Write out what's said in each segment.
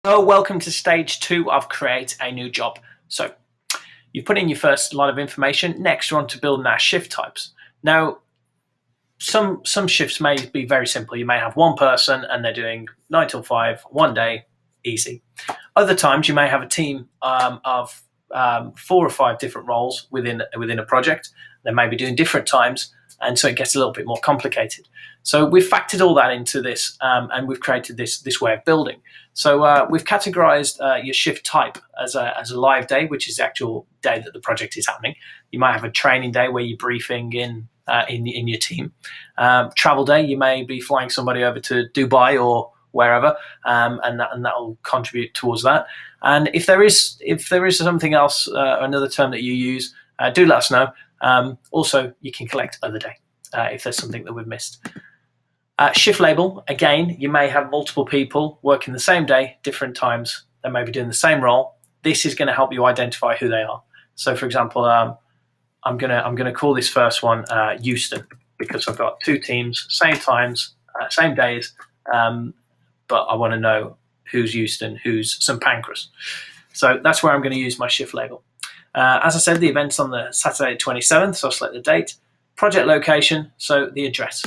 Oh, welcome to stage 2 of Create a New Job. So you put in your first lot of information. Next, we're on to building our shift types. Now, some shifts may be very simple. You may have one person and they're doing 9 till 5, one day, easy. Other times, you may have a team of 4 or 5 different roles within a project. They may be doing different times, and so it gets a little bit more complicated. So we've factored all that into this, and we've created this way of building. So we've categorized your shift type as a live day, which is the actual day that the project is happening. You might have a training day where you're briefing in your team. Travel day, you may be flying somebody over to Dubai or wherever, and that will contribute towards that. And if there is something else, another term that you use, do let us know. Also, you can collect other day if there's something that we've missed. Shift label, again, you may have multiple people working the same day, different times. They may be doing the same role. This is going to help you identify who they are. So, for example, I'm gonna call this first one Euston, because I've got 2 teams, same times, same days, but I want to know who's Euston, who's St Pancras. So that's where I'm going to use my shift label. As I said, the event's on the Saturday 27th, so I'll select the date. Project location, so the address.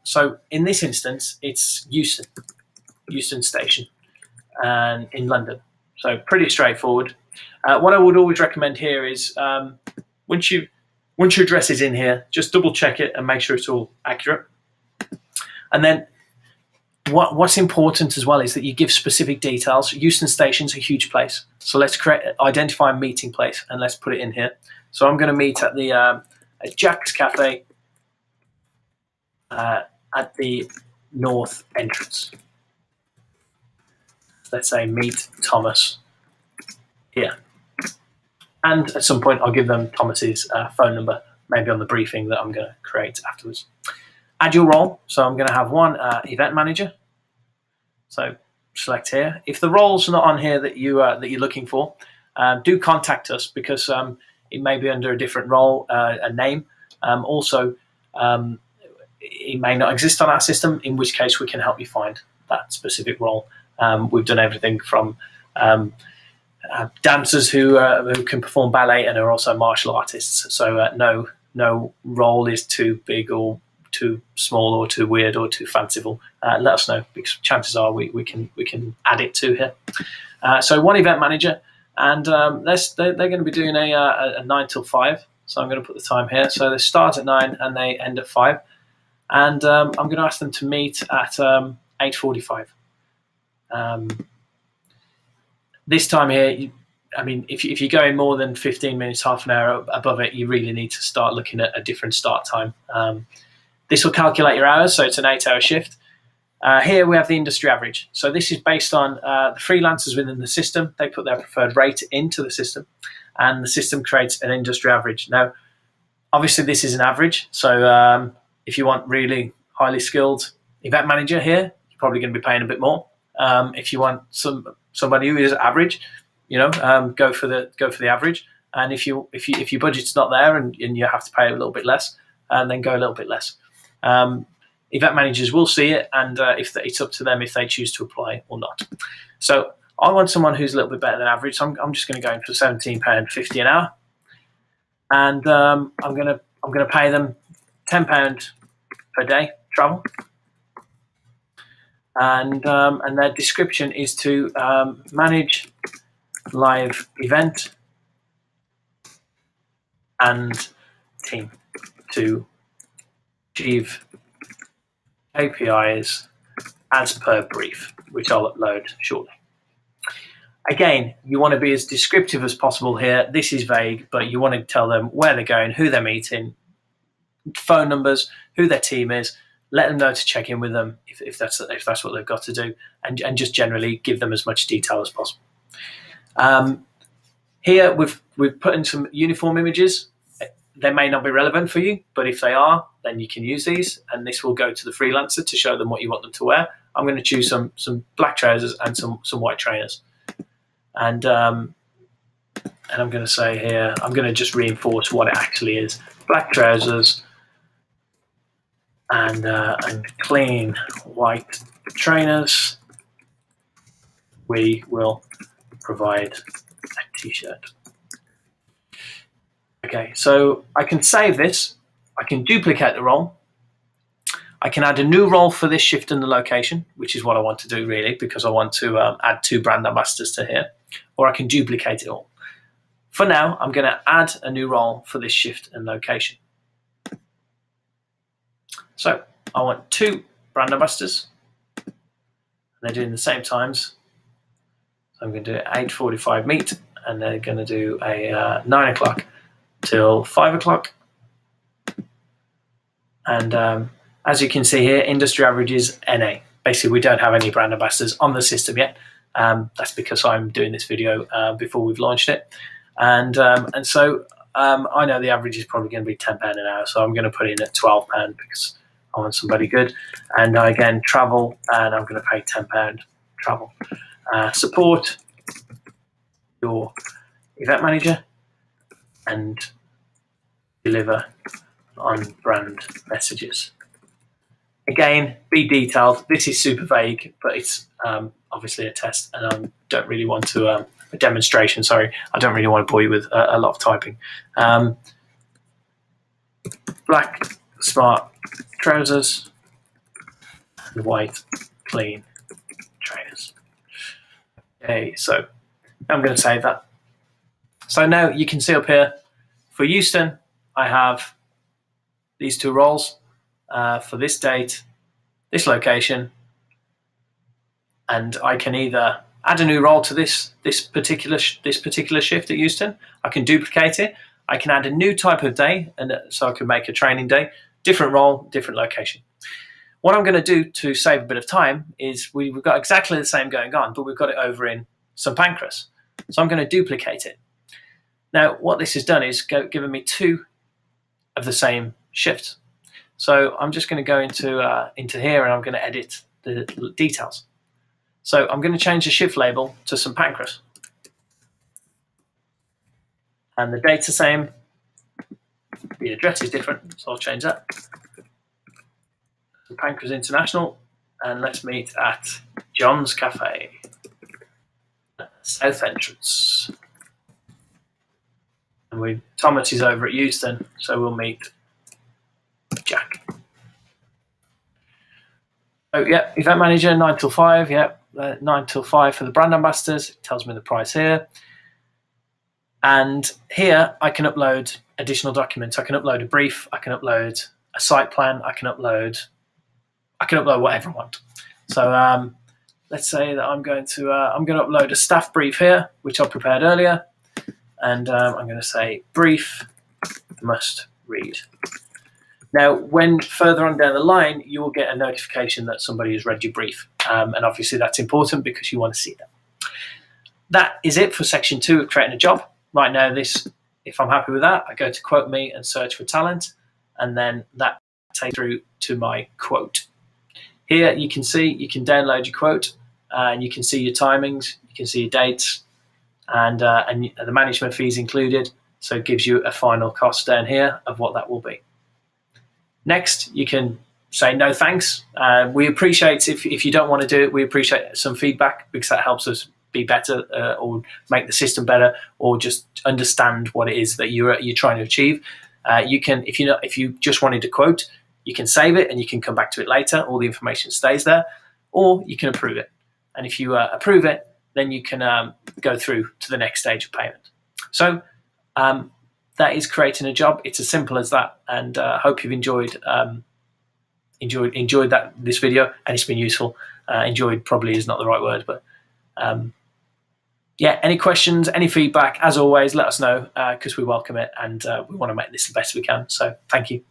So in this instance, it's Euston Station, and in London. So pretty straightforward. What I would always recommend here is once your address is in here, just double check it and make sure it's all accurate. And then what's important as well is that you give specific details. Euston Station's a huge place, so let's identify a meeting place and let's put it in here. So I'm going to meet at the at Jack's Cafe at the north entrance. Let's say meet Thomas here. And at some point, I'll give them Thomas's phone number, maybe on the briefing that I'm going to create afterwards. Add your role. So I'm going to have one event manager. So select here. If the role's not on here that you're looking for, do contact us, because it may be under a different role, a name. Also, it may not exist on our system, in which case we can help you find that specific role. We've done everything from dancers who can perform ballet and are also martial artists. So no role is too big or too small or too weird or too fanciful. Let us know, because chances are we can add it to here. So one event manager, and they're going to be doing a 9 till 5. So I'm going to put the time here. So they start at 9 and they end at 5. And I'm going to ask them to meet at 8:45. This time here, if you're going more than 15 minutes, half an hour above it, you really need to start looking at a different start time. This will calculate your hours, so it's an 8-hour shift. Here we have the industry average. So this is based on the freelancers within the system. They put their preferred rate into the system, and the system creates an industry average. Now, obviously, this is an average. So if you want really highly skilled event manager here, you're probably going to be paying a bit more. If you want somebody who is average, go for the average. And if your budget's not there and you have to pay a little bit less, then go a little bit less. Event managers will see it, and it's up to them if they choose to apply or not. So I want someone who's a little bit better than average. So I'm just going to go in for £17.50 an hour, and I'm going to pay them £10 per day travel. And their description is to manage live event and team to achieve KPIs as per brief, which I'll upload shortly. Again, you want to be as descriptive as possible here. This is vague, but you want to tell them where they're going, who they're meeting, phone numbers, who their team is. Let them know to check in with them if that's what they've got to do, and just generally give them as much detail as possible. Here we've put in some uniform images. They may not be relevant for you, but if they are, then you can use these, and this will go to the freelancer to show them what you want them to wear. I'm going to choose some black trousers and some white trainers, and I'm going to say here, I'm going to just reinforce what it actually is: black trousers and clean white trainers we will provide a t-shirt. Okay, so I can save this. I can duplicate the role. I can add a new role for this shift in the location, which is what I want to do really, because I want to add 2 brand ambassadors to here, or I can duplicate it all. For now, I'm going to add a new role for this shift and location. So I want 2 brand ambassadors. They're doing the same times. So I'm going to do 8:45 meet, and they're going to do a 9 o'clock till 5 o'clock. And as you can see here, industry average is NA. Basically, we don't have any brand ambassadors on the system yet. That's because I'm doing this video before we've launched it. And so I know the average is probably going to be £10 an hour, so I'm going to put in at £12 because I want somebody good. And again, travel, and I'm going to pay £10 travel. Support your event manager and deliver on brand messages. Again, be detailed. This is super vague, but it's obviously a test, and I don't really want to a demonstration. Sorry, I don't really want to bore you with a lot of typing. Black smart trousers and white clean trainers. Okay, so I'm going to save that. So now you can see up here for Euston, I have these 2 roles for this date, this location, and I can either add a new role to this particular shift at Euston. I can duplicate it. I can add a new type of day, and so I can make a training day, different role, different location. What I'm going to do to save a bit of time is we've got exactly the same going on, but we've got it over in St Pancras. So I'm going to duplicate it. Now, what this has done is given me 2 of the same shifts. So I'm just going to go into here, and I'm going to edit the details. So I'm going to change the shift label to St Pancras. And the date's the same. The address is different, so I'll change that. St Pancras International, and let's meet at John's Cafe, South Entrance. And Thomas is over at Euston, so we'll meet Jack. Oh, yeah, event manager, 9 till 5, yeah, 9 till 5 for the brand ambassadors. It tells me the price here. And here I can upload additional documents. I can upload a brief, I can upload a site plan, I can upload whatever I want. So let's say that I'm going to upload a staff brief here, which I prepared earlier. And I'm going to say brief must read. Now, when further on down the line, you will get a notification that somebody has read your brief. And obviously that's important because you want to see that. That is it for section 2 of creating a job. Right now, if I'm happy with that, I go to Quote Me and search for talent, and then that takes through to my quote. Here you can see, you can download your quote, and you can see your timings, you can see your dates, and the management fees included. So it gives you a final cost down here of what that will be. Next, you can say no thanks. We appreciate if you don't want to do it, we appreciate some feedback because that helps us be better or make the system better, or just understand what it is that you're trying to achieve. You can, if you just wanted to quote, you can save it and you can come back to it later. All the information stays there, or you can approve it. And if you approve it, then you can go through to the next stage of payment. So that is creating a job. It's as simple as that. And I hope you've enjoyed this video and it's been useful. Enjoyed probably is not the right word, but yeah, any questions, any feedback, as always, let us know because we welcome it and we want to make this the best we can. So thank you.